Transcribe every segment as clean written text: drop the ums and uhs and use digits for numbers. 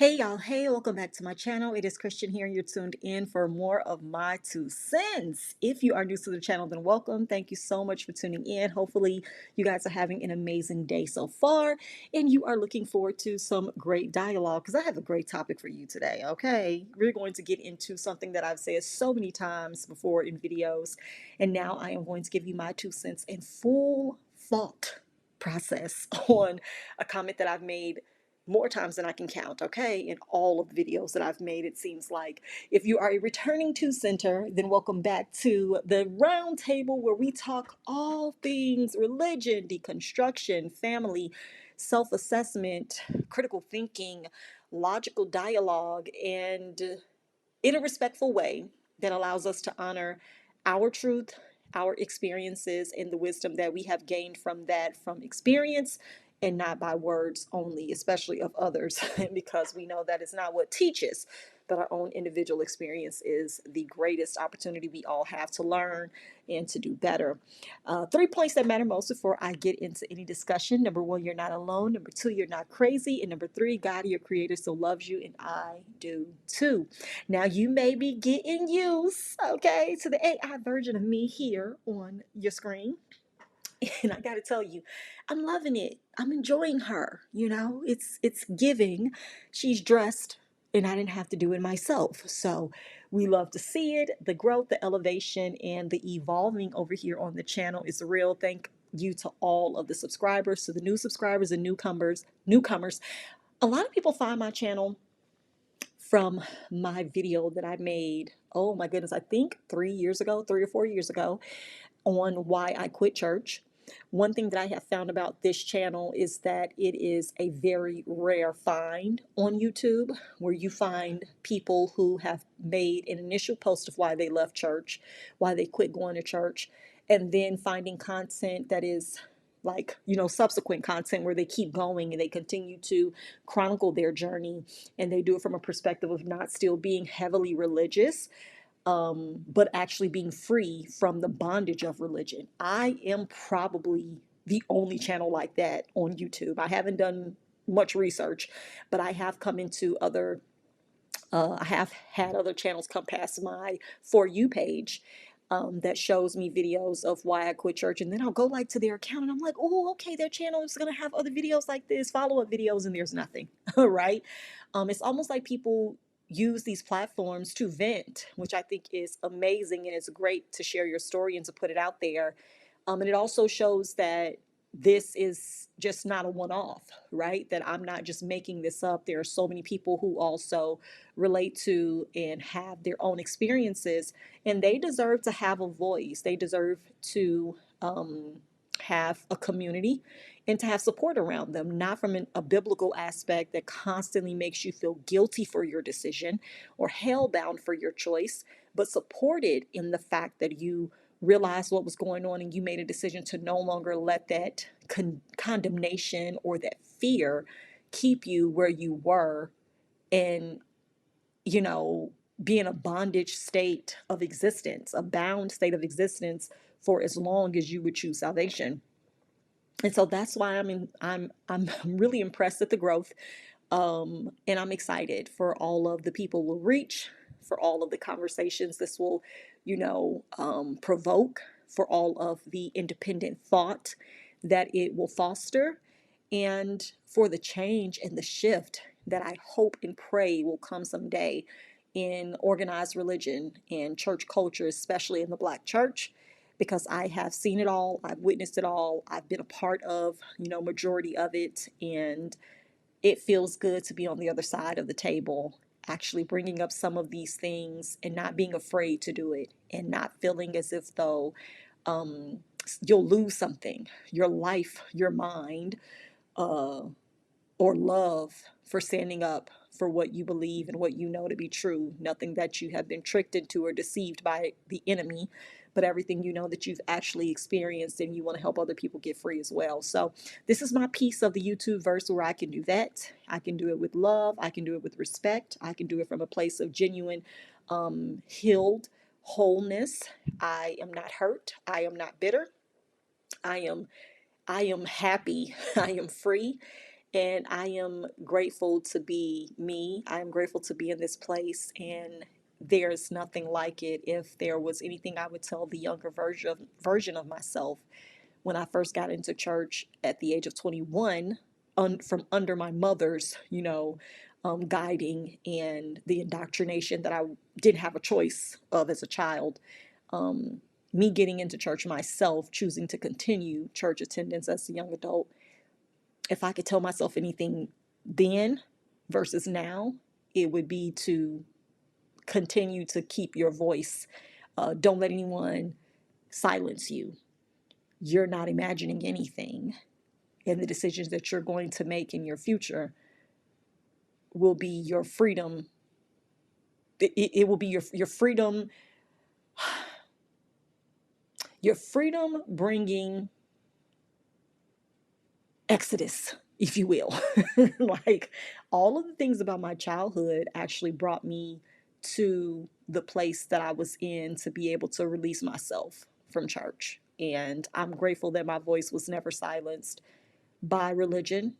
Hey y'all, hey, welcome back to my channel. It is Christian here, and you're tuned in for more of my 2 cents. If you are new to the channel, then welcome. Thank you so much for tuning in. Hopefully, you guys are having an amazing day so far, and you are looking forward to some great dialogue because I have a great topic for you today. Okay, we're going to get into something that I've said so many times before in videos, and now I am going to give you my 2 cents in full thought process on a comment that I've made more times than I can count, okay, in all of the videos that I've made. It seems like if you are a returning to center, then welcome back to the round table where we talk all things religion, deconstruction, family, self-assessment, critical thinking, logical dialogue, and in a respectful way that allows us to honor our truth, our experiences, and the wisdom that we have gained from that from experience and not by words only, especially of others, because we know that is not what teaches, but our own individual experience is the greatest opportunity we all have to learn and to do better. 3 points that matter most before I get into any discussion. Number one, you're not alone. Number two, you're not crazy. And number three, God, your creator, still loves you, and I do too. Now, you may be getting used, okay, to the AI version of me here on your screen. And I got to tell you, I'm loving it. I'm enjoying her. It's giving. She's dressed, and I didn't have to do it myself. So we love to see it. The growth, the elevation, and the evolving over here on the channel is real. Thank you to all of the subscribers, to the new subscribers and newcomers. A lot of people find my channel from my video that I made, oh my goodness, I think 3 years ago, 3 or 4 years ago, on why I quit church. One thing that I have found about this channel is that it is a very rare find on YouTube where you find people who have made an initial post of why they left church, why they quit going to church, and then finding content that is like, subsequent content where they keep going and they continue to chronicle their journey, and they do it from a perspective of not still being heavily religious, but actually being free from the bondage of religion. I am probably the only channel like that on YouTube. I haven't done much research, but I have come into I have had other channels come past my For You page, that shows me videos of why I quit church. And then I'll go like to their account and I'm like, oh, okay, their channel is going to have other videos like this, follow-up videos, and there's nothing, right? It's almost like people use these platforms to vent, which I think is amazing. And it's great to share your story and to put it out there. And it also shows that this is just not a one-off, right? That I'm not just making this up. There are so many people who also relate to and have their own experiences, and they deserve to have a voice. They deserve to have a community and to have support around them, not from a biblical aspect that constantly makes you feel guilty for your decision or hell-bound for your choice, but supported in the fact that you realized what was going on and you made a decision to no longer let that condemnation or that fear keep you where you were, and you know be in a bondage state of existence, a bound state of existence, for as long as you would choose salvation. And so that's why I'm really impressed at the growth, and I'm excited for all of the people we'll reach, for all of the conversations this will, provoke, for all of the independent thought that it will foster, and for the change and the shift that I hope and pray will come someday in organized religion and church culture, especially in the Black church, because I have seen it all, I've witnessed it all, I've been a part of, majority of it, and it feels good to be on the other side of the table, actually bringing up some of these things and not being afraid to do it, and not feeling as if though you'll lose something, your life, your mind, uh, or love, for standing up for what you believe and what you know to be true. Nothing that you have been tricked into or deceived by the enemy, but everything that you've actually experienced, and you want to help other people get free as well. So this is my piece of the YouTube verse where I can do that. I can do it with love. I can do it with respect. I can do it from a place of genuine, healed wholeness. I am not hurt. I am not bitter. I am I am happy. I am free. And I am grateful to be me. I am grateful to be in this place. And there's nothing like it. If there was anything I would tell the younger version of myself when I first got into church at the age of 21, from under my mother's, guiding and the indoctrination that I didn't have a choice of as a child. Me getting into church myself, choosing to continue church attendance as a young adult, if I could tell myself anything then versus now, it would be to continue to keep your voice. Don't let anyone silence you. You're not imagining anything. And the decisions that you're going to make in your future will be your freedom. It will be your freedom bringing exodus, if you will. Like, all of the things about my childhood actually brought me to the place that I was in to be able to release myself from church. And I'm grateful that my voice was never silenced by religion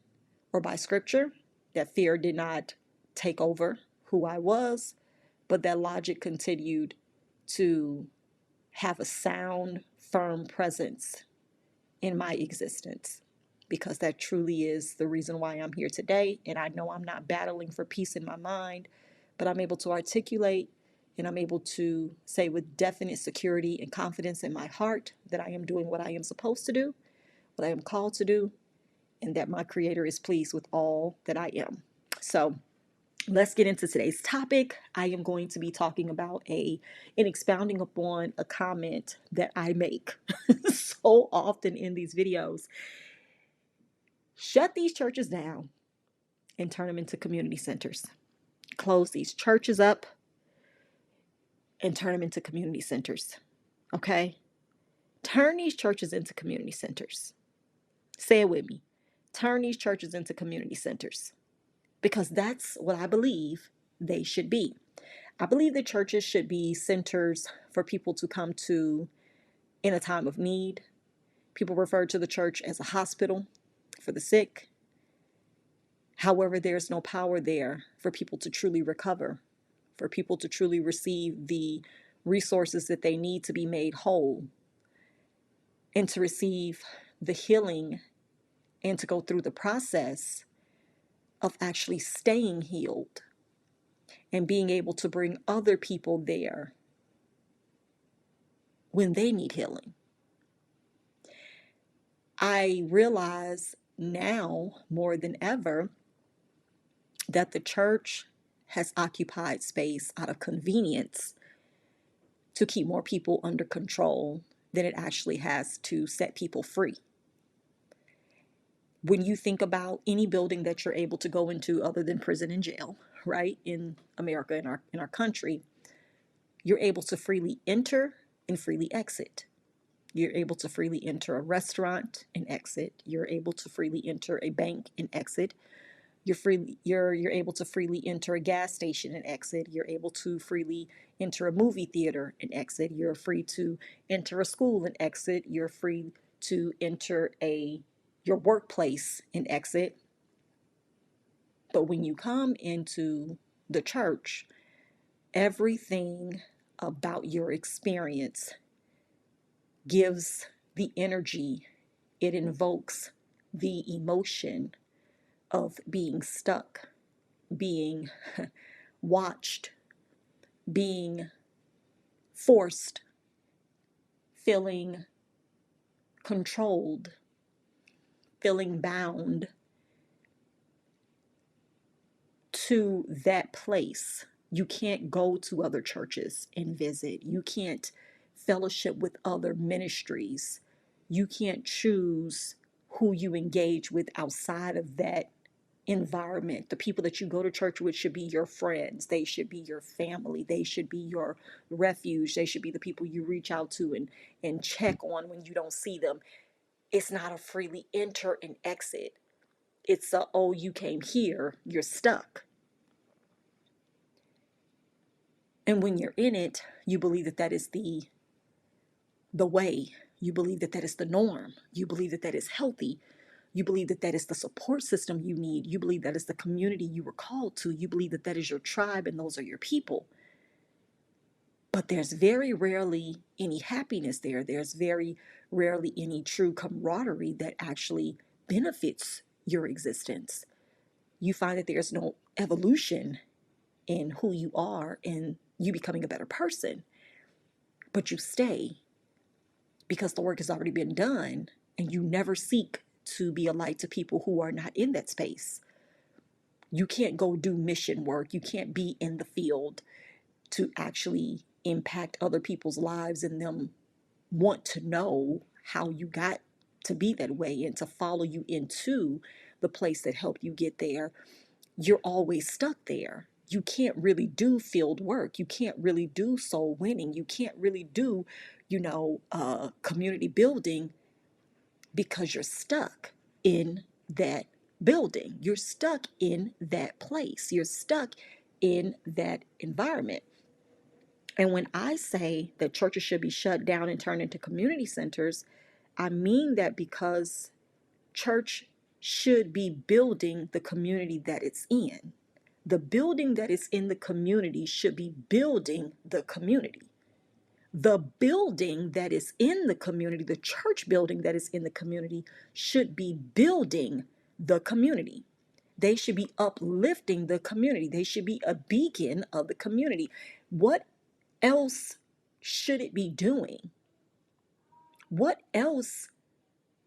or by scripture, that fear did not take over who I was, but that logic continued to have a sound, firm presence in my existence, because that truly is the reason why I'm here today. And I know I'm not battling for peace in my mind, but I'm able to articulate and I'm able to say with definite security and confidence in my heart that I am doing what I am supposed to do, what I am called to do, and that my Creator is pleased with all that I am. So let's get into today's topic. I am going to be talking about and expounding upon a comment that I make so often in these videos. Shut these churches down and turn them into community centers. Close these churches up and turn them into community centers. Okay? Turn these churches into community centers. Say it with me. Turn these churches into community centers. Because that's what I believe they should be. I believe that churches should be centers for people to come to in a time of need. People refer to the church as a hospital for the sick. However, there's no power there for people to truly recover, for people to truly receive the resources that they need to be made whole, and to receive the healing and to go through the process of actually staying healed and being able to bring other people there when they need healing. I realize now more than ever that the church has occupied space out of convenience to keep more people under control than it actually has to set people free. When you think about any building that you're able to go into other than prison and jail, right, in America, in our country, you're able to freely enter and freely exit. You're able to freely enter a restaurant and exit. You're able to freely enter a bank and exit. You're able to freely enter a gas station and exit. You're able to freely enter a movie theater and exit. You're free to enter a school and exit. You're free to enter your workplace and exit. But when you come into the church, everything about your experience gives the energy, it invokes the emotion of being stuck, being watched, being forced, feeling controlled, feeling bound to that place. You can't go to other churches and visit. You can't fellowship with other ministries. You can't choose who you engage with outside of that environment. The people that you go to church with should be your friends. They should be your family. They should be your refuge. They should be the people you reach out to and check on when you don't see them. It's not a freely enter and exit. It's a, oh, you came here, you're stuck. And when you're in it, you believe that that is the way. You believe that that is the norm. You believe that that is healthy. You believe that that is the support system you need. You believe that is the community you were called to. You believe that that is your tribe and those are your people. But there's very rarely any happiness there. There's very rarely any true camaraderie that actually benefits your existence. You find that there's no evolution in who you are and you becoming a better person, but you stay because the work has already been done and you never seek to be a light to people who are not in that space. You can't go do mission work. You can't be in the field to actually impact other people's lives and them want to know how you got to be that way and to follow you into the place that helped you get there. You're always stuck there. You can't really do field work. You can't really do soul winning. You can't really do, community building because you're stuck in that building. You're stuck in that place. You're stuck in that environment. And when I say that churches should be shut down and turned into community centers, I mean that because church should be building the community that it's in. The building that is in the community should be building the community. The building that is in the community, the church building that is in the community, should be building the community. They should be uplifting the community. They should be a beacon of the community. What else should it be doing? What else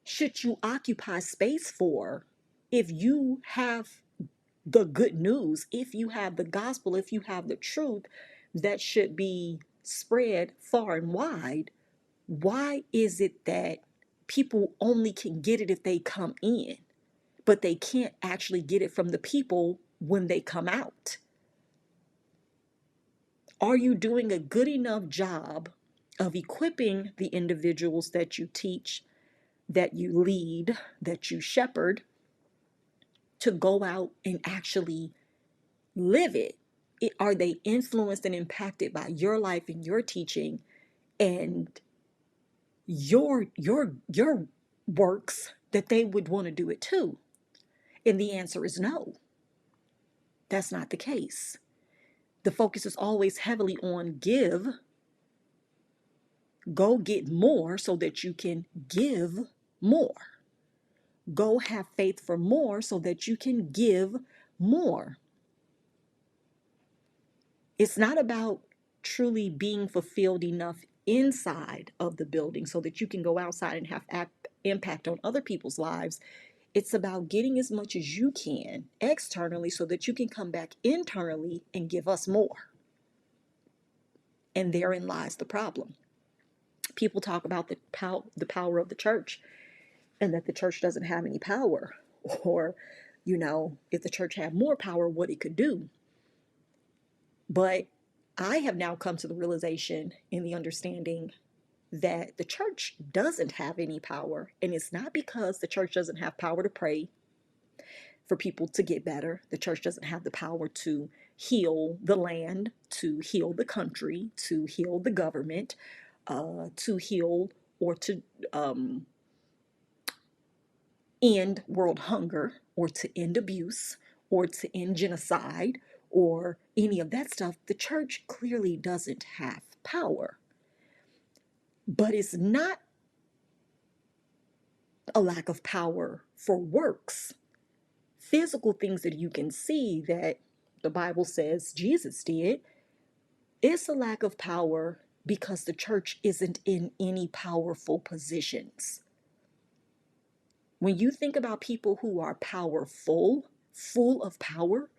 should you occupy space for if you have the good news, if you have the gospel, if you have the truth that should be spread far and wide? Why is it that people only can get it if they come in, but they can't actually get it from the people when they come out? Are you doing a good enough job of equipping the individuals that you teach, that you lead, that you shepherd, to go out and actually live it? Are they influenced and impacted by your life and your teaching and your works that they would want to do it too? And the answer is no. That's not the case. The focus is always heavily on give. Go get more so that you can give more. Go have faith for more so that you can give more. It's not about truly being fulfilled enough inside of the building so that you can go outside and have impact on other people's lives. It's about getting as much as you can externally so that you can come back internally and give us more. And therein lies the problem. People talk about the power of the church and that the church doesn't have any power, or, if the church had more power, what it could do. But I have now come to the realization and the understanding that the church doesn't have any power. And it's not because the church doesn't have power to pray for people to get better. The church doesn't have the power to heal the land, to heal the country, to heal the government, to heal or to end world hunger, or to end abuse, or to end genocide, or any of that stuff. The church clearly doesn't have power. But it's not a lack of power for works, physical things that you can see that the Bible says Jesus did. It's a lack of power because the church isn't in any powerful positions. When you think about people who are powerful, full of power,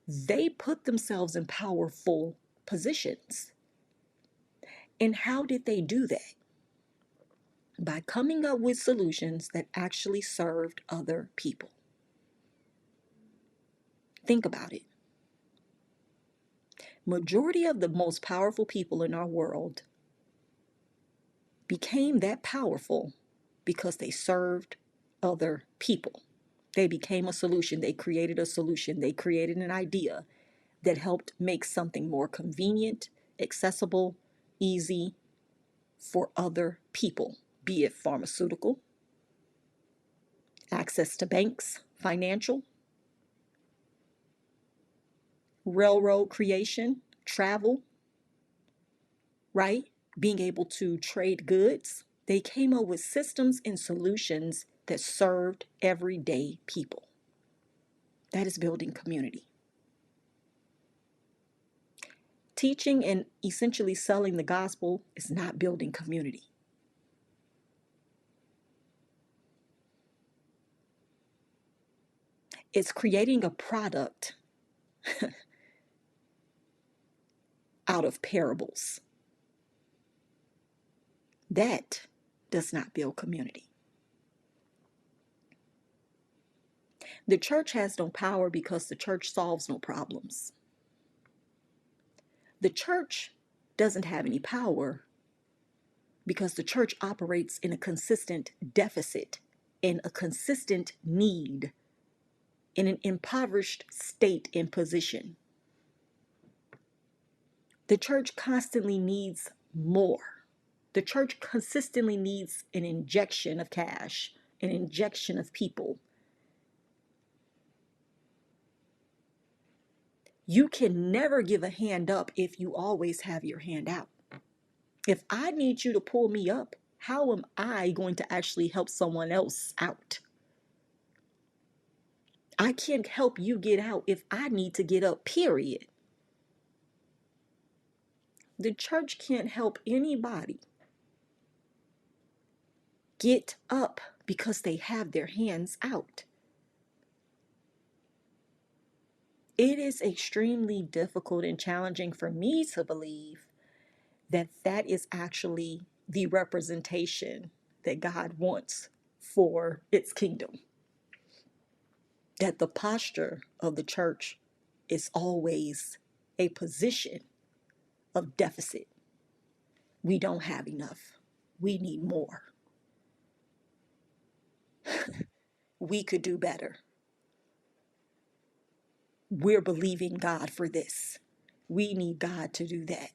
they put themselves in powerful positions. And how did they do that? By coming up with solutions that actually served other people. Think about it. Majority of the most powerful people in our world became that powerful because they served other people. They became a solution. They created a solution. They created an idea that helped make something more convenient, accessible, easy for other people, be it pharmaceutical, access to banks, financial, railroad creation, travel, right? Being able to trade goods. They came up with systems and solutions that served everyday people. That is building community. Teaching and essentially selling the gospel is not building community. It's creating a product out of parables. That does not build community. The church has no power because the church solves no problems. The church doesn't have any power because the church operates in a consistent deficit, in a consistent need, in an impoverished state and position. The church constantly needs more. The church consistently needs an injection of cash, an injection of people. You can never give a hand up if you always have your hand out. If I need you to pull me up, how am I going to actually help someone else out? I can't help you get out if I need to get up, period. The church can't help anybody get up because they have their hands out. It is extremely difficult and challenging for me to believe that that is actually the representation that God wants for its kingdom. That the posture of the church is always a position of deficit. We don't have enough. We need more. We could do better. We're believing God for this. We need God to do that.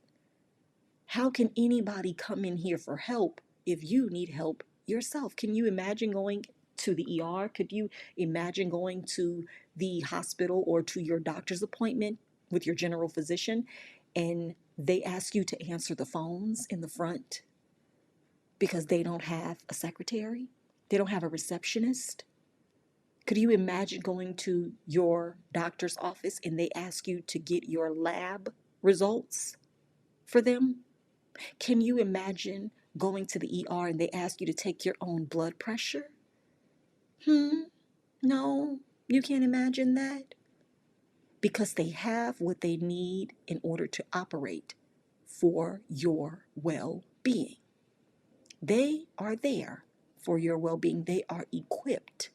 How can anybody come in here for help if you need help yourself? Can you imagine going to the ER? Could you imagine going to the hospital or to your doctor's appointment with your general physician and they ask you to answer the phones in the front because they don't have a secretary? They don't have a receptionist? Could you imagine going to your doctor's office and they ask you to get your lab results for them? Can you imagine going to the ER and they ask you to take your own blood pressure? No, you can't imagine that. Because they have what they need in order to operate for your well-being. They are there for your well-being. They are equipped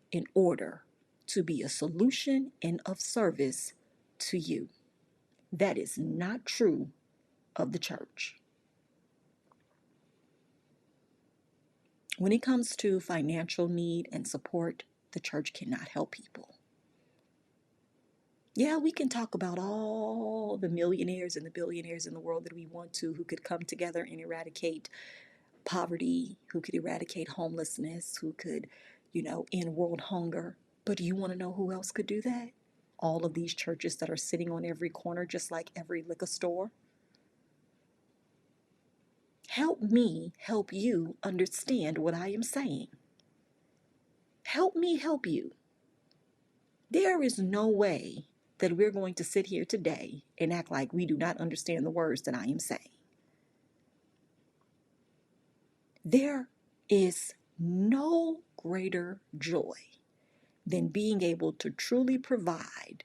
in order to be a solution and of service to you. That is not true of the church. When it comes to financial need and support, the church cannot help people. Yeah, we can talk about all the millionaires and the billionaires in the world that we want to, who could come together and eradicate poverty, who could eradicate homelessness, who could, end world hunger. But do you want to know who else could do that? All of these churches that are sitting on every corner, just like every liquor store. Help me help you understand what I am saying. Help me help you. There is no way that we're going to sit here today and act like we do not understand the words that I am saying. There is no greater joy than being able to truly provide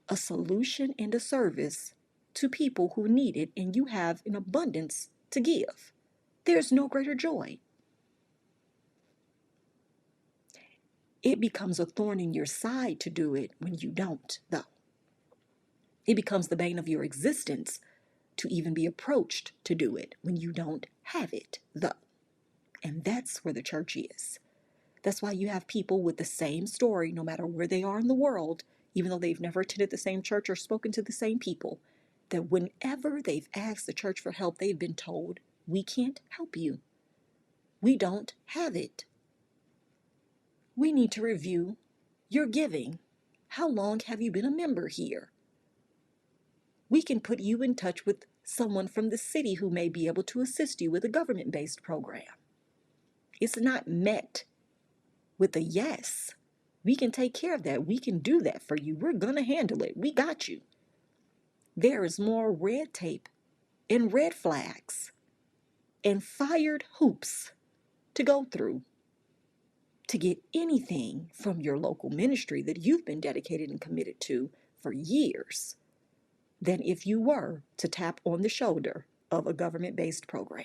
a solution and a service to people who need it, and you have an abundance to give. There's no greater joy. It becomes a thorn in your side to do it when you don't, though. It becomes the bane of your existence to even be approached to do it when you don't have it, though. And that's where the church is. That's why you have people with the same story, no matter where they are in the world, even though they've never attended the same church or spoken to the same people, that whenever they've asked the church for help, they've been told, we can't help you. We don't have it. We need to review your giving. How long have you been a member here? We can put you in touch with someone from the city who may be able to assist you with a government-based program. It's not met with a yes. We can take care of that. We can do that for you. We're going to handle it. We got you. There is more red tape and red flags and fired hoops to go through to get anything from your local ministry that you've been dedicated and committed to for years than if you were to tap on the shoulder of a government-based program.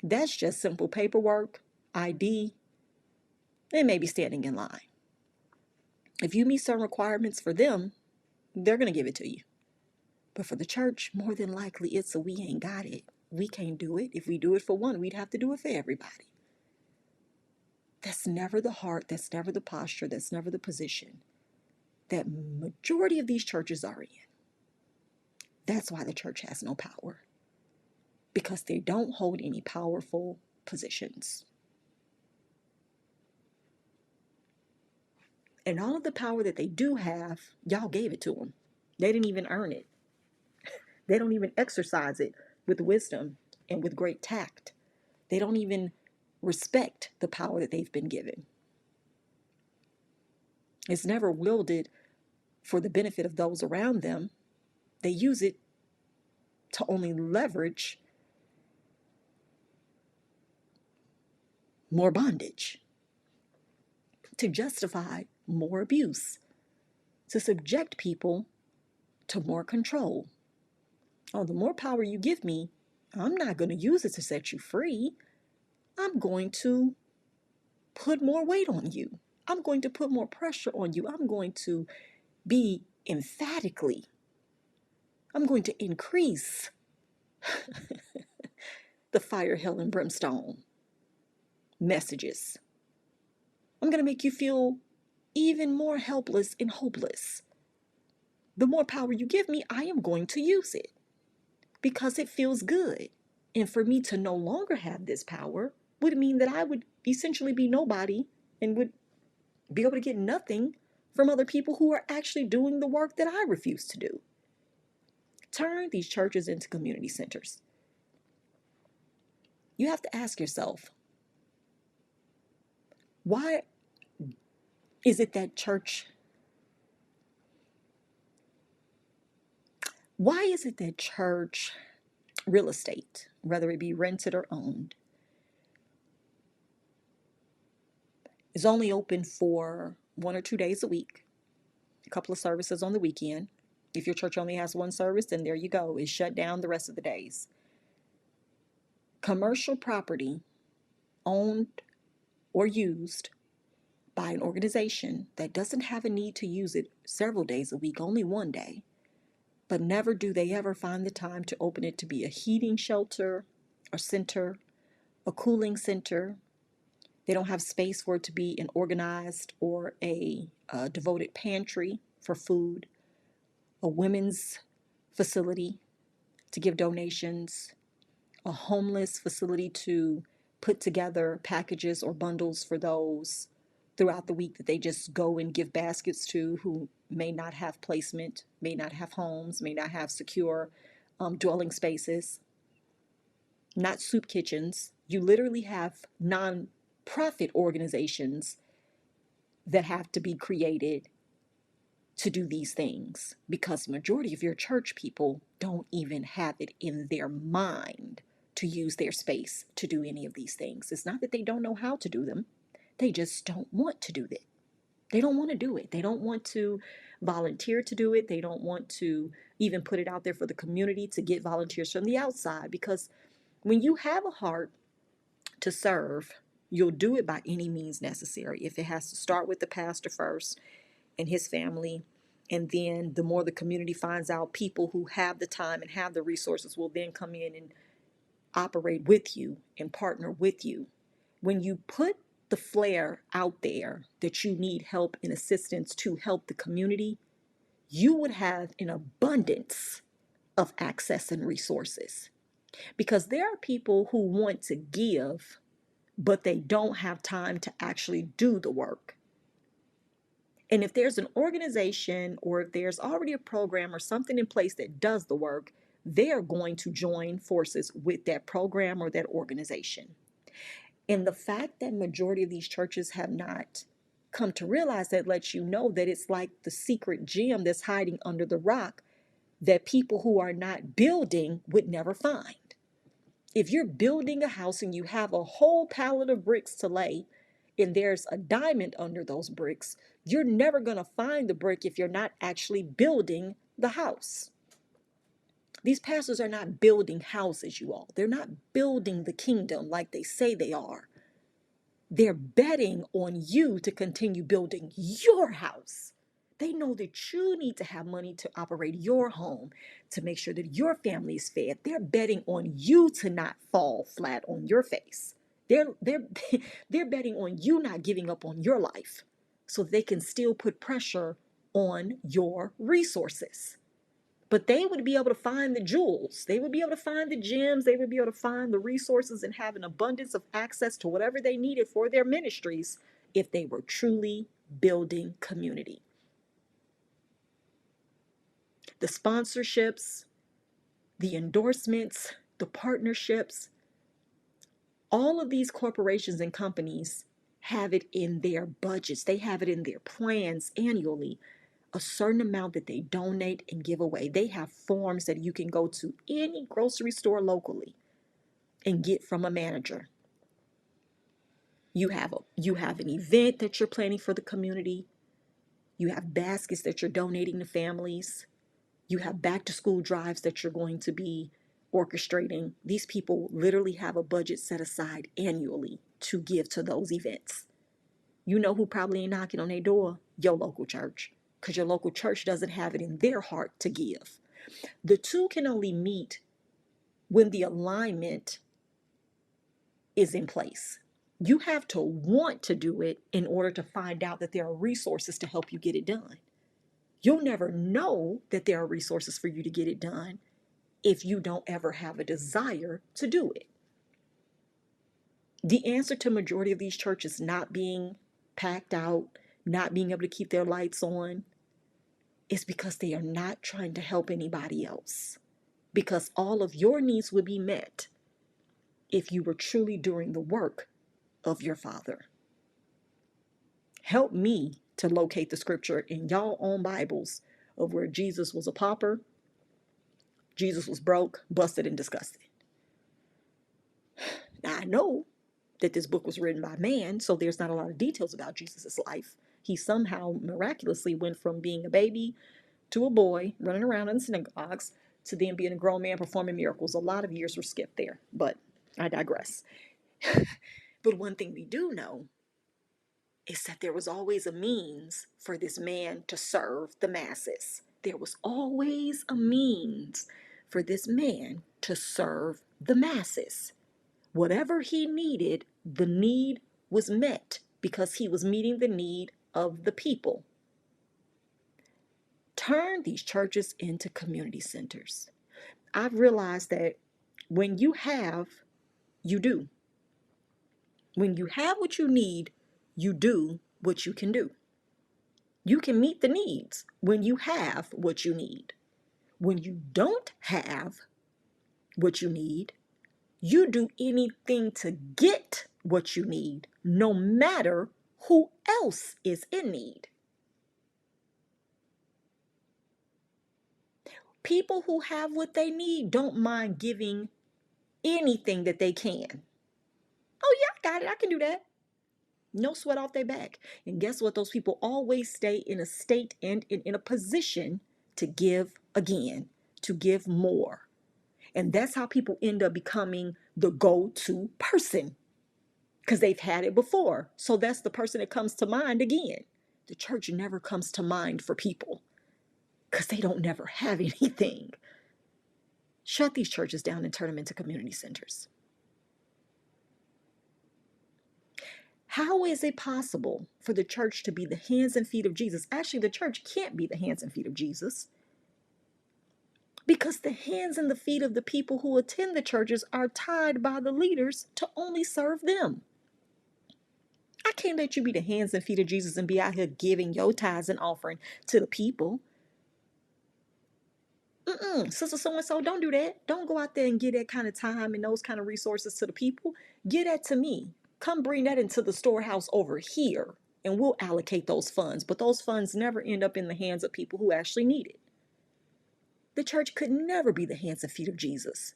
That's just simple paperwork, ID, and maybe standing in line. If you meet certain requirements for them, they're going to give it to you. But for the church, more than likely it's a we ain't got it. We can't do it. If we do it for one, we'd have to do it for everybody. That's never the heart, that's never the posture, that's never the position that majority of these churches are in. That's why the church has no power, because they don't hold any powerful positions. And all of the power that they do have, y'all gave it to them. They didn't even earn it. They don't even exercise it with wisdom and with great tact. They don't even respect the power that they've been given. It's never wielded for the benefit of those around them. They use it to only leverage more bondage, to justify more abuse, to subject people to more control. Oh, the more power you give me, I'm not going to use it to set you free. I'm going to put more weight on you. I'm going to put more pressure on you. I'm going to be emphatically, I'm going to increase the fire, hell, and brimstone messages. I'm going to make you feel even more helpless and hopeless. The more power you give me, I am going to use it because it feels good. And for me to no longer have this power would mean that I would essentially be nobody and would be able to get nothing from other people who are actually doing the work that I refuse to do. Turn these churches into community centers. You have to ask yourself, why is it that church real estate, whether it be rented or owned, is only open for 1 or 2 days a week, a couple of services on the weekend? If your church only has one service, then there you go. It's shut down the rest of the days. Commercial property owned or used by an organization that doesn't have a need to use it several days a week, only one day, but never do they ever find the time to open it to be a heating shelter, a center, a cooling center. They don't have space for it to be an organized or a devoted pantry for food, a women's facility to give donations, a homeless facility to put together packages or bundles for those throughout the week that they just go and give baskets to, who may not have placement, may not have homes, may not have secure dwelling spaces. Not soup kitchens. You literally have non-profit organizations that have to be created to do these things, because the majority of your church people don't even have it in their mind to use their space to do any of these things. It's not that they don't know how to do them. They just don't want to do it. They don't want to do it. They don't want to volunteer to do it. They don't want to even put it out there for the community to get volunteers from the outside, because when you have a heart to serve, you'll do it by any means necessary. If it has to start with the pastor first and his family, and then the more the community finds out, people who have the time and have the resources will then come in and operate with you and partner with you. When you put the flare out there that you need help and assistance to help the community, you would have an abundance of access and resources. Because there are people who want to give but they don't have time to actually do the work. And if there's an organization or if there's already a program or something in place that does the work, they are going to join forces with that program or that organization. And the fact that majority of these churches have not come to realize that lets you know that it's like the secret gem that's hiding under the rock that people who are not building would never find. If you're building a house and you have a whole pallet of bricks to lay, and there's a diamond under those bricks, you're never going to find the brick if you're not actually building the house. These pastors are not building houses, you all. They're not building the kingdom like they say they are. They're betting on you to continue building your house. They know that you need to have money to operate your home, to make sure that your family is fed. They're betting on you to not fall flat on your face. They're they're betting on you not giving up on your life so they can still put pressure on your resources. But they would be able to find the jewels. They would be able to find the gems. They would be able to find the resources and have an abundance of access to whatever they needed for their ministries if they were truly building community. The sponsorships, the endorsements, the partnerships, all of these corporations and companies have it in their budgets. They have it in their plans annually, a certain amount that they donate and give away. They have forms that you can go to any grocery store locally and get from a manager. You have an event that you're planning for the community. You have baskets that you're donating to families. You have back to school drives that you're going to be orchestrating. These people literally have a budget set aside annually to give to those events. You know who probably ain't knocking on their door? Your local church, because your local church doesn't have it in their heart to give. The two can only meet when the alignment is in place. You have to want to do it in order to find out that there are resources to help you get it done. You'll never know that there are resources for you to get it done if you don't ever have a desire to do it. The answer to majority of these churches not being packed out, not being able to keep their lights on, is because they are not trying to help anybody else. Because all of your needs would be met if you were truly doing the work of your Father. Help me to locate the scripture in y'all own Bibles of where Jesus was a pauper, Jesus was broke, busted, and disgusted. Now, I know that this book was written by man, so there's not a lot of details about Jesus' life. He somehow miraculously went from being a baby to a boy running around in synagogues to then being a grown man performing miracles. A lot of years were skipped there, but I digress. But one thing we do know is that there was always a means for this man to serve the masses. There was always a means for this man to serve the masses. Whatever he needed, the need was met because he was meeting the need of the people. Turn these churches into community centers. I've realized that when you have, you do. When you have what you need, you do what you can do. You can meet the needs when you have what you need. When you don't have what you need, you do anything to get what you need, no matter who else is in need. People who have what they need don't mind giving anything that they can. Oh, yeah, I got it. I can do that. No sweat off their back. And guess what? Those people always stay in a state and in a position to give again, to give more. And that's how people end up becoming the go-to person because they've had it before. So that's the person that comes to mind again. The church never comes to mind for people because they don't never have anything. Shut these churches down and turn them into community centers. How is it possible for the church to be the hands and feet of Jesus? Actually, the church can't be the hands and feet of Jesus because the hands and the feet of the people who attend the churches are tied by the leaders to only serve them. I can't let you be the hands and feet of Jesus and be out here giving your tithes and offering to the people. Sister so and so, don't do that. Don't go out there and give that kind of time and those kind of resources to the people. Give that to me. Come bring that into the storehouse over here, and we'll allocate those funds. But those funds never end up in the hands of people who actually need it. The church could never be the hands and feet of Jesus,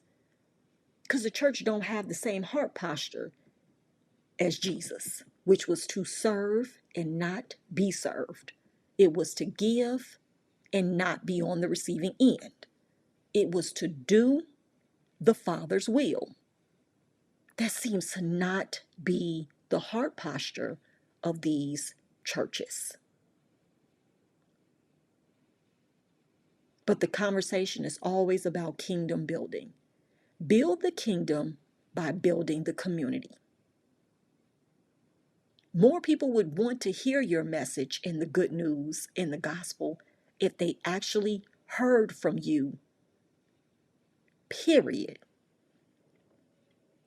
because the church don't have the same heart posture as Jesus, which was to serve and not be served. It was to give and not be on the receiving end. It was to do the Father's will. That seems to not be the heart posture of these churches. But the conversation is always about kingdom building. Build the kingdom by building the community. More people would want to hear your message and the good news in the gospel if they actually heard from you. Period.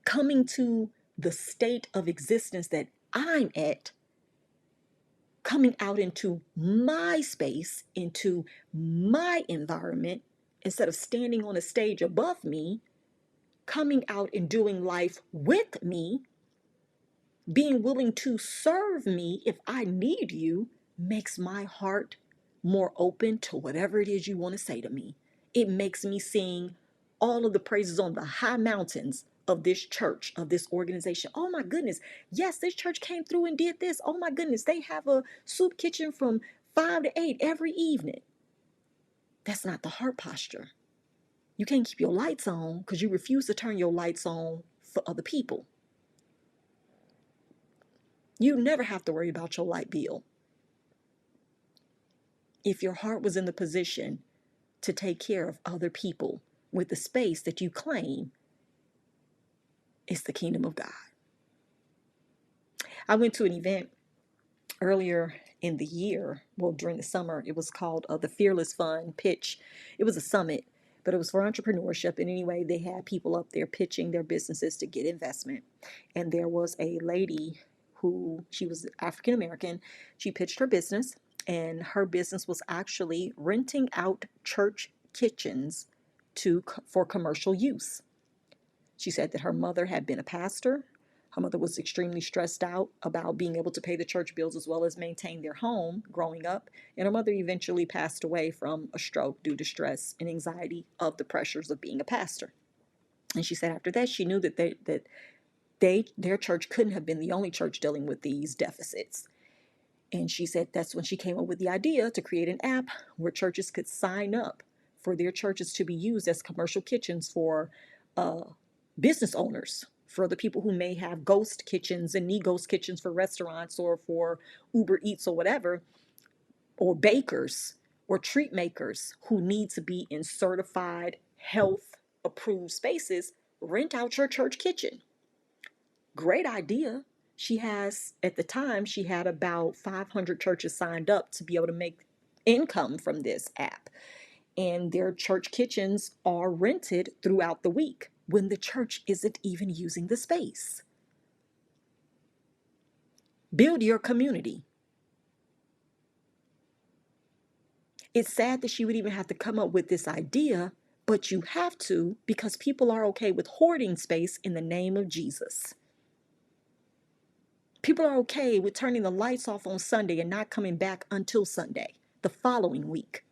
Coming to the state of existence that I'm at, coming out into my space, into my environment, instead of standing on a stage above me, coming out and doing life with me, being willing to serve me if I need you, makes my heart more open to whatever it is you want to say to me. It makes me sing all of the praises on the high mountains of this church, of this organization. Oh my goodness. Yes, this church came through and did this. Oh my goodness. They have a soup kitchen from 5 to 8 every evening. That's not the heart posture. You can't keep your lights on because you refuse to turn your lights on for other people. You never have to worry about your light bill if your heart was in the position to take care of other people with the space that you claim is the kingdom of God. I went to an event earlier in the year, well, during the summer. It was called the Fearless Fund Pitch. It was a summit, but it was for entrepreneurship. And anyway, they had people up there pitching their businesses to get investment. And there was a lady who, she was African American. She pitched her business, and her business was actually renting out church kitchens for commercial use. She said that her mother had been a pastor. Her mother was extremely stressed out about being able to pay the church bills as well as maintain their home growing up. And her mother eventually passed away from a stroke due to stress and anxiety of the pressures of being a pastor. And she said after that, she knew that their church couldn't have been the only church dealing with these deficits. And she said that's when she came up with the idea to create an app where churches could sign up for their churches to be used as commercial kitchens for business owners, for the people who may have ghost kitchens and need ghost kitchens for restaurants or for Uber Eats or whatever, or bakers or treat makers who need to be in certified health approved spaces. Rent out your church kitchen. Great idea. She has, at the time, she had about 500 churches signed up to be able to make income from this app. And their church kitchens are rented throughout the week when the church isn't even using the space. Build your community. It's sad that she would even have to come up with this idea, but you have to, because people are okay with hoarding space in the name of Jesus. People are okay with turning the lights off on Sunday and not coming back until Sunday, the following week.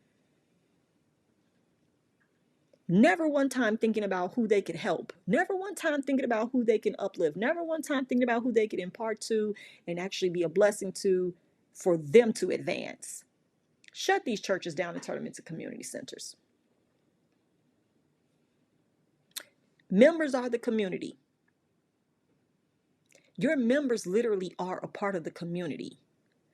Never one time thinking about who they could help. Never one time thinking about who they can uplift. Never one time thinking about who they could impart to and actually be a blessing to for them to advance. Shut these churches down and turn them into community centers. Members are the community. Your members literally are a part of the community.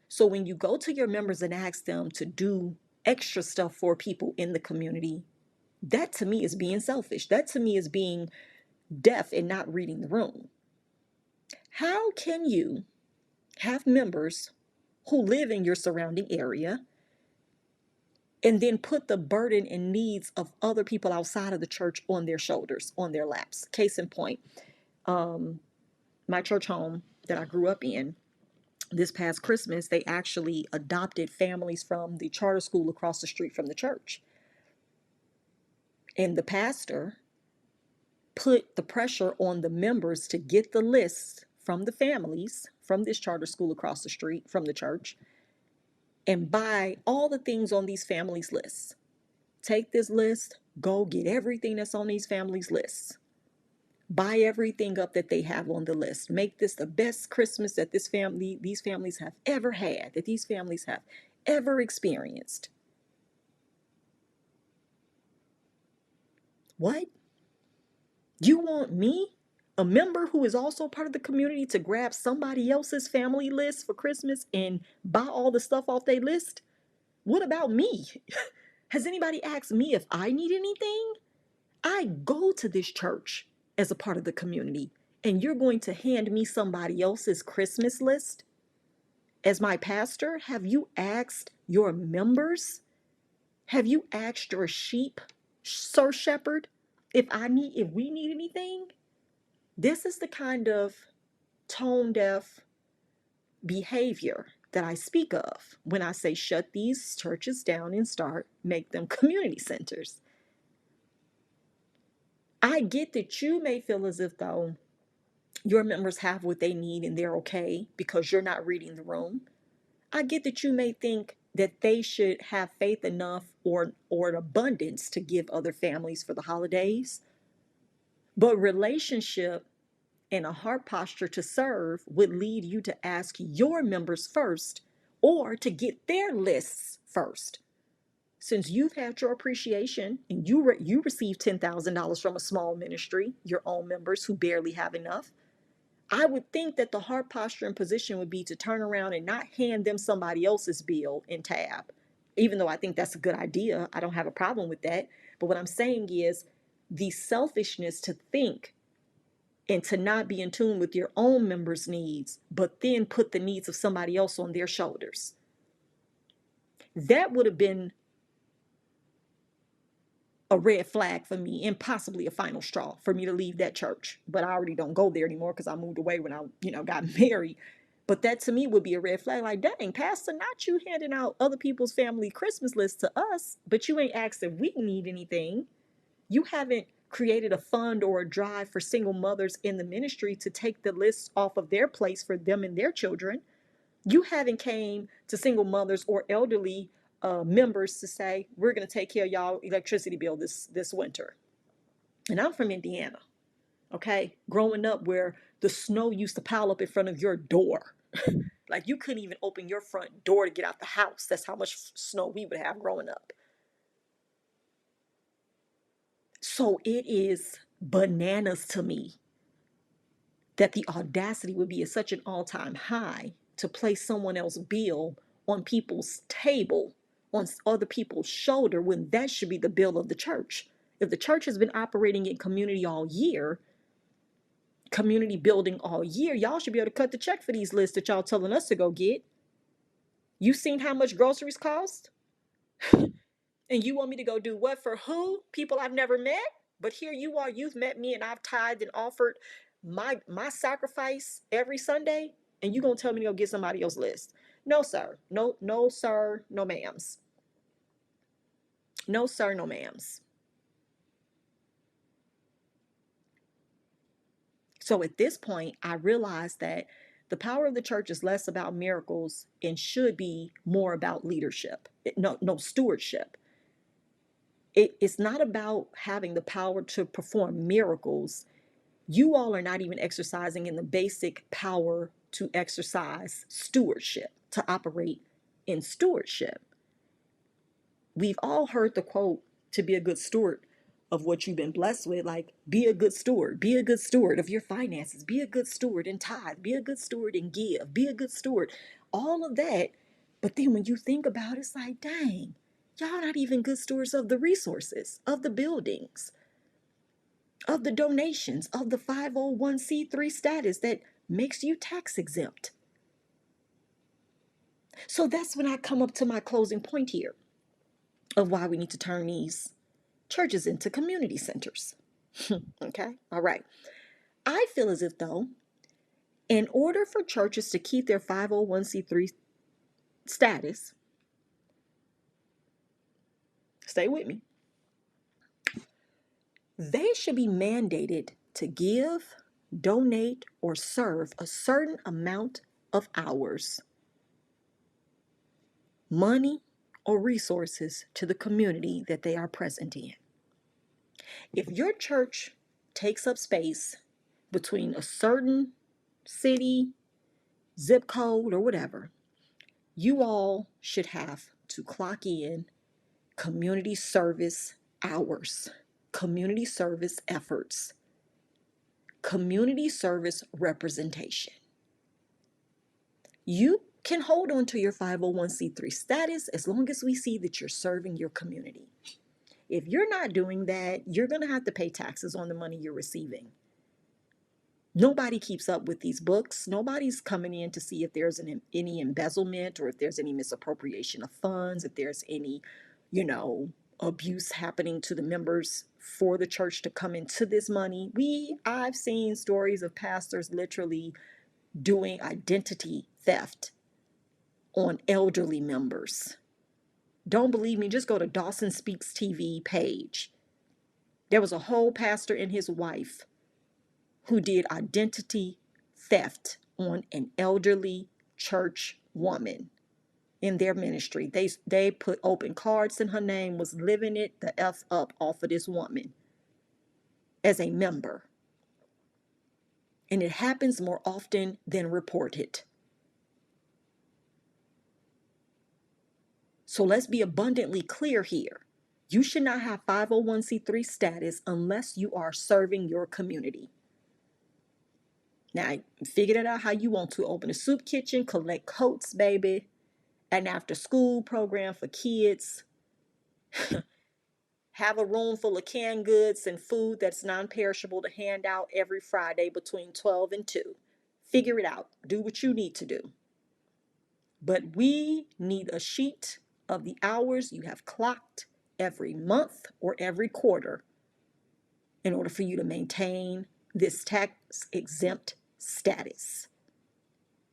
So when you go to your members and ask them to do extra stuff for people in the community, that to me is being selfish. That to me is being deaf and not reading the room. How can you have members who live in your surrounding area and then put the burden and needs of other people outside of the church on their shoulders, on their laps? Case in point, my church home that I grew up in, This past Christmas, they actually adopted families from the charter school across the street from the church. And the pastor put the pressure on the members to get the list from the families from this charter school across the street from the church and buy all the things on these families' lists. Take this list, go get everything that's on these families' lists. Buy everything up that they have on the list. Make this the best Christmas that these families have ever had, that these families have ever experienced. What? You want me, a member who is also part of the community, to grab somebody else's family list for Christmas and buy all the stuff off their list? What about me? Has anybody asked me if I need anything? I go to this church as a part of the community, and you're going to hand me somebody else's Christmas list? As my pastor, have you asked your members? Have you asked your sheep, Sir Shepherd, if we need anything? This is the kind of tone deaf behavior that I speak of when I say shut these churches down and make them community centers. I get that you may feel as if though your members have what they need and they're okay because you're not reading the room. I get that you may think that they should have faith enough or an abundance to give other families for the holidays. But relationship and a heart posture to serve would lead you to ask your members first or to get their lists first. Since you've had your appreciation and you received $10,000 from a small ministry, your own members who barely have enough, I would think that the heart posture and position would be to turn around and not hand them somebody else's bill and tab. Even though I think that's a good idea, I don't have a problem with that. But what I'm saying is the selfishness to think and to not be in tune with your own members' needs, but then put the needs of somebody else on their shoulders. That would have been a red flag for me and possibly a final straw for me to leave that church. But I already don't go there anymore because I moved away when I, got married. But that to me would be a red flag. Like, dang, Pastor, not you handing out other people's family Christmas lists to us, but you ain't asked if we need anything. You haven't created a fund or a drive for single mothers in the ministry to take the list off of their place for them and their children. You haven't came to single mothers or elderly members to say, we're going to take care of y'all electricity bill this winter. And I'm from Indiana, okay? Growing up where the snow used to pile up in front of your door. Like you couldn't even open your front door to get out the house. That's how much snow we would have growing up. So it is bananas to me that the audacity would be at such an all-time high to place someone else's bill on people's table, on other people's shoulder, when that should be the bill of the church. If the church has been operating in community all year, community building all year, y'all should be able to cut the check for these lists that y'all telling us to go get. You seen how much groceries cost? And you want me to go do what for who? People I've never met? But here you are, you've met me and I've tithed and offered my sacrifice every Sunday, and you gonna tell me to go get somebody else's list? No, sir. No, sir, no ma'ams. No, sir, no ma'ams. So at this point, I realized that the power of the church is less about miracles and should be more about leadership. No stewardship. It's not about having the power to perform miracles. You all are not even exercising in the basic power to exercise stewardship, to operate in stewardship. We've all heard the quote, to be a good steward of what you've been blessed with, like, be a good steward of your finances, be a good steward in tithe, be a good steward in give, be a good steward, all of that. But then when you think about it, it's like, dang, y'all not even good stewards of the resources, of the buildings, of the donations, of the 501c3 status that makes you tax exempt. So that's when I come up to my closing point here of why we need to turn these churches into community centers. Okay, all right. I feel as if though In order for churches to keep their 501c3 status, stay with me, they should be mandated to give, donate, or serve a certain amount of hours, money, or resources to the community that they are present in. If your church takes up space between a certain city, zip code, or whatever, you all should have to clock in community service hours, community service efforts, community service representation. You can hold on to your 501c3 status as long as we see that you're serving your community. If you're not doing that, you're going to have to pay taxes on the money you're receiving. Nobody keeps up with these books. Nobody's coming in to see if there's any embezzlement or if there's any misappropriation of funds, if there's any, abuse happening to the members for the church to come into this money. I've seen stories of pastors literally doing identity theft on elderly members. Don't believe me? Just go to Dawson Speaks TV page. There was a whole pastor and his wife who did identity theft on an elderly church woman in their ministry. They put open cards in her name, was living it the F up off of this woman as a member. And it happens more often than reported. So let's be abundantly clear here. You should not have 501c3 status unless you are serving your community. Now, figure it out how you want to. Open a soup kitchen, collect coats, baby, an after school program for kids, have a room full of canned goods and food that's non-perishable to hand out every Friday between 12 and 2. Figure it out. Do what you need to do. But we need a sheet of the hours you have clocked every month or every quarter in order for you to maintain this tax exempt status.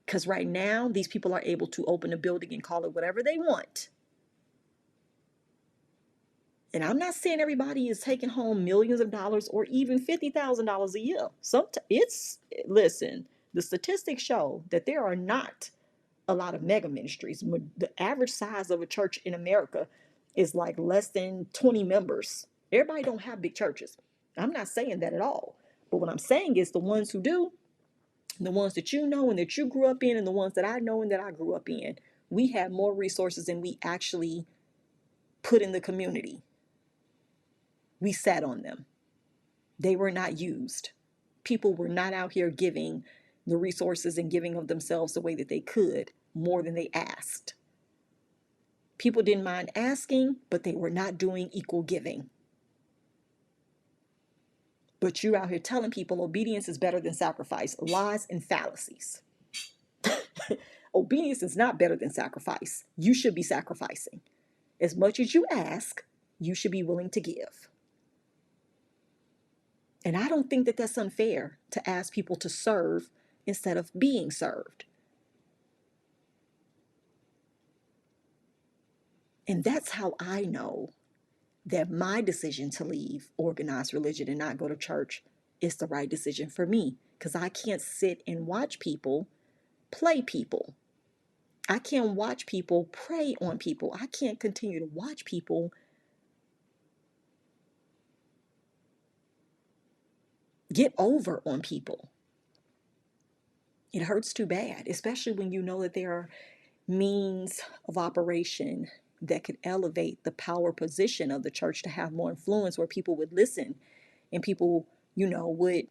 Because right now, these people are able to open a building and call it whatever they want. And I'm not saying everybody is taking home millions of dollars or even $50,000 a year. Listen, the statistics show that there are not a lot of mega ministries. The average size of a church in America is like less than 20 members. Everybody don't have big churches. I'm not saying that at all. But what I'm saying is the ones who do, the ones that you know and that you grew up in, and the ones that I know and that I grew up in, we have more resources than we actually put in the community. We sat on them. They were not used. People were not out here giving the resources and giving of themselves the way that they could, more than they asked. People didn't mind asking, but they were not doing equal giving. But you're out here telling people obedience is better than sacrifice. Lies and fallacies. Obedience is not better than sacrifice. You should be sacrificing. As much as you ask, you should be willing to give. And I don't think that that's unfair to ask people to serve instead of being served. And that's how I know that my decision to leave organized religion and not go to church is the right decision for me. Because I can't sit and watch people play people. I can't watch people prey on people. I can't continue to watch people get over on people. It hurts too bad, especially when you know that there are means of operation that could elevate the power position of the church to have more influence, where people would listen and people, would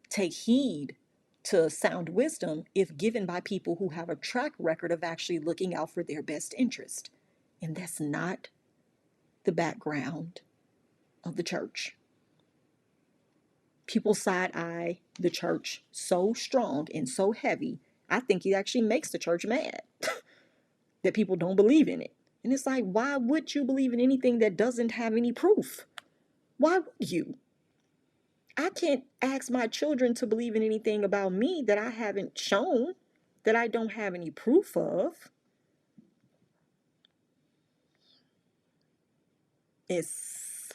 take heed to sound wisdom if given by people who have a track record of actually looking out for their best interest. And that's not the background of the church. People side eye the church so strong and so heavy, I think it actually makes the church mad that people don't believe in it. And it's like, why would you believe in anything that doesn't have any proof? Why would you? I can't ask my children to believe in anything about me that I haven't shown, that I don't have any proof of. It's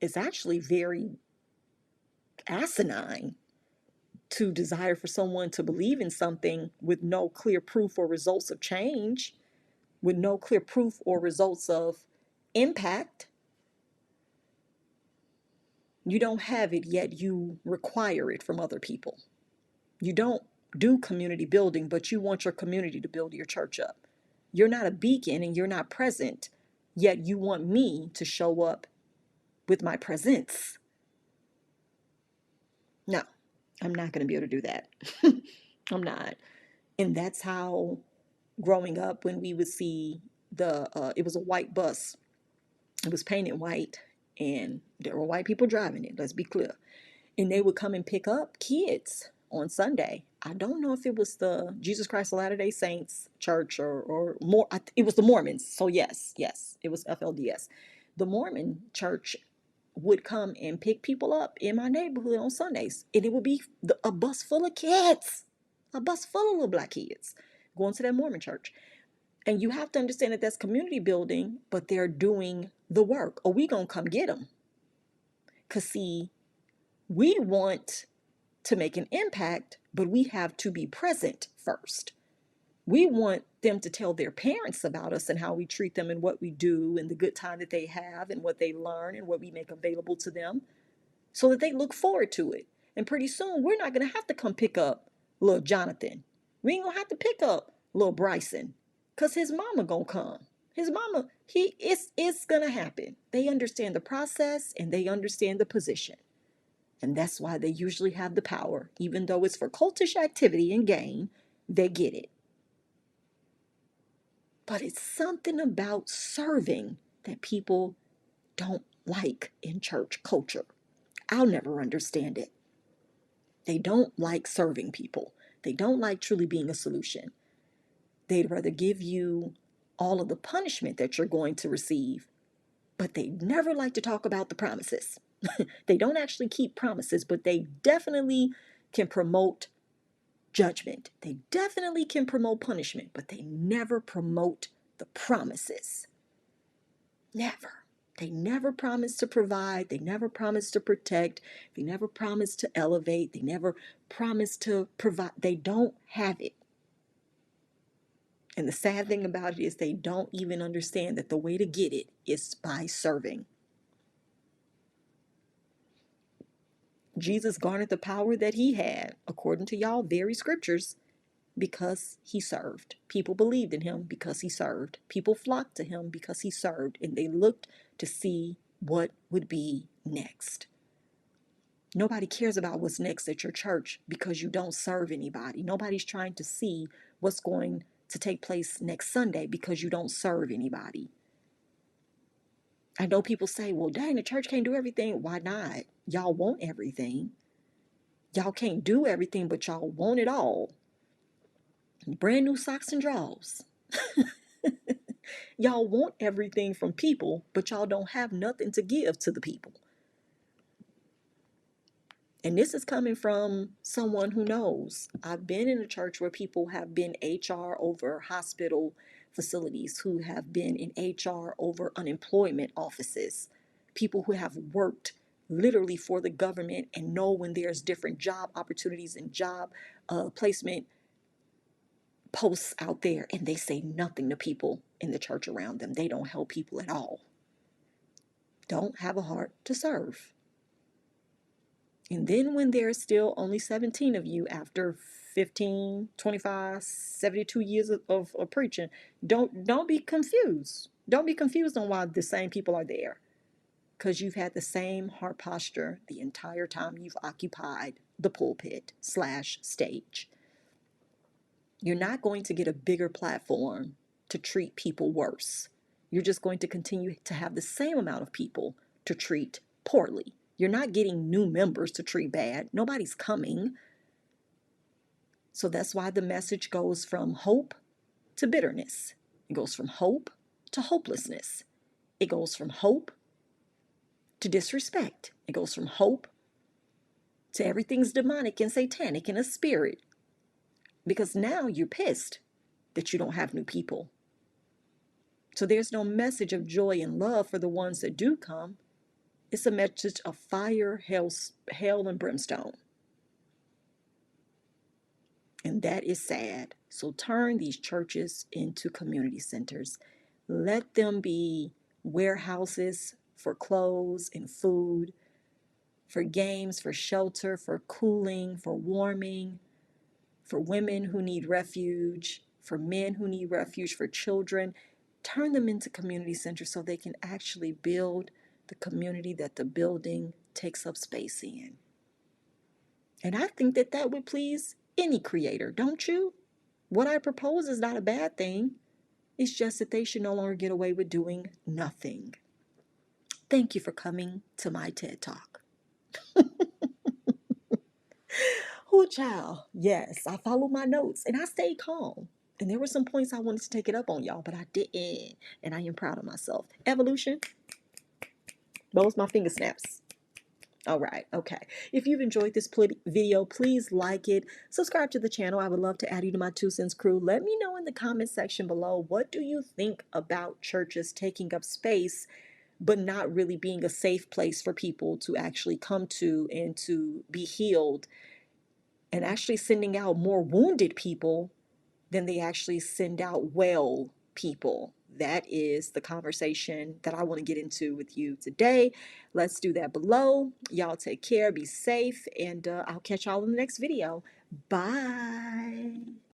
it's actually very asinine to desire for someone to believe in something with no clear proof or results of change, with no clear proof or results of impact. You don't have it, yet you require it from other people. You don't do community building, but you want your community to build your church up. You're not a beacon and you're not present, yet you want me to show up with my presence. No, I'm not going to be able to do that. I'm not. And that's how growing up, when we would see it was a white bus, it was painted white, and there were white people driving it, let's be clear. And they would come and pick up kids on Sunday. I don't know if it was the Jesus Christ of Latter-day Saints church or more. It was the Mormons. So yes, it was FLDS. The Mormon church would come and pick people up in my neighborhood on Sundays. And it would be a bus full of kids, a bus full of little black kids going to that Mormon church. And you have to understand that that's community building, but they're doing the work. Or we gonna come get them. Because see, we want to make an impact, but we have to be present first. We want them to tell their parents about us and how we treat them and what we do and the good time that they have and what they learn and what we make available to them so that they look forward to it. And pretty soon, we're not going to have to come pick up little Jonathan. We ain't going to have to pick up little Bryson because his mama going to come. His mama, it's going to happen. They understand the process and they understand the position. And that's why they usually have the power. Even though it's for cultish activity and gain, they get it. But it's something about serving that people don't like in church culture. I'll never understand it. They don't like serving people. They don't like truly being a solution. They'd rather give you all of the punishment that you're going to receive, but they never like to talk about the promises. They don't actually keep promises, but they definitely can promote judgment. They definitely can promote punishment, but they never promote the promises. Never. They never promise to provide. They never promise to protect. They never promise to elevate. They never promise to provide. They don't have it. And the sad thing about it is they don't even understand that the way to get it is by serving. Jesus garnered the power that he had, according to y'all very scriptures, because he served. People believed in him because he served. People flocked to him because he served, and they looked to see what would be next. Nobody cares about what's next at your church because you don't serve anybody. Nobody's trying to see what's going to take place next Sunday because you don't serve anybody. I know people say, well, dang, the church can't do everything. Why not? Y'all want everything. Y'all can't do everything, but y'all want it all. Brand new socks and drawers. Y'all want everything from people, but y'all don't have nothing to give to the people. And this is coming from someone who knows. I've been in a church where people have been HR over hospital facilities, who have been in HR over unemployment offices, people who have worked literally for the government and know when there's different job opportunities and job placement posts out there, and they say nothing to people in the church around them. They don't help people at all. Don't have a heart to serve. And then when there's still only 17 of you after 15, 25, 72 years of preaching, don't be confused. Don't be confused on why the same people are there. Because you've had the same heart posture the entire time you've occupied the pulpit / stage. You're not going to get a bigger platform to treat people worse. You're just going to continue to have the same amount of people to treat poorly. You're not getting new members to treat bad. Nobody's coming. So that's why the message goes from hope to bitterness. It goes from hope to hopelessness. It goes from hope to disrespect. It goes from hope to everything's demonic and satanic and a spirit, because now you're pissed that you don't have new people. So there's no message of joy and love for the ones that do come. It's a message of fire, hell and brimstone. And that is sad. So turn these churches into community centers. Let them be warehouses for clothes and food, for games, for shelter, for cooling, for warming, for women who need refuge, for men who need refuge, for children. Turn them into community centers so they can actually build the community that the building takes up space in. And I think that that would please any creator, don't you? What I propose is not a bad thing. It's just that they should no longer get away with doing nothing. Thank you for coming to my TED Talk. Oh, child. Yes, I followed my notes and I stayed calm. And there were some points I wanted to take it up on, y'all, but I didn't. And I am proud of myself. Evolution. Those my finger snaps. All right, okay. If you've enjoyed this video, please like it. Subscribe to the channel. I would love to add you to my 2 cents crew. Let me know in the comment section below, what do you think about churches taking up space, but not really being a safe place for people to actually come to and to be healed, and actually sending out more wounded people than they actually send out well people? That is the conversation that I want to get into with you today. Let's do that below. Y'all take care, be safe, and I'll catch y'all in the next video. Bye.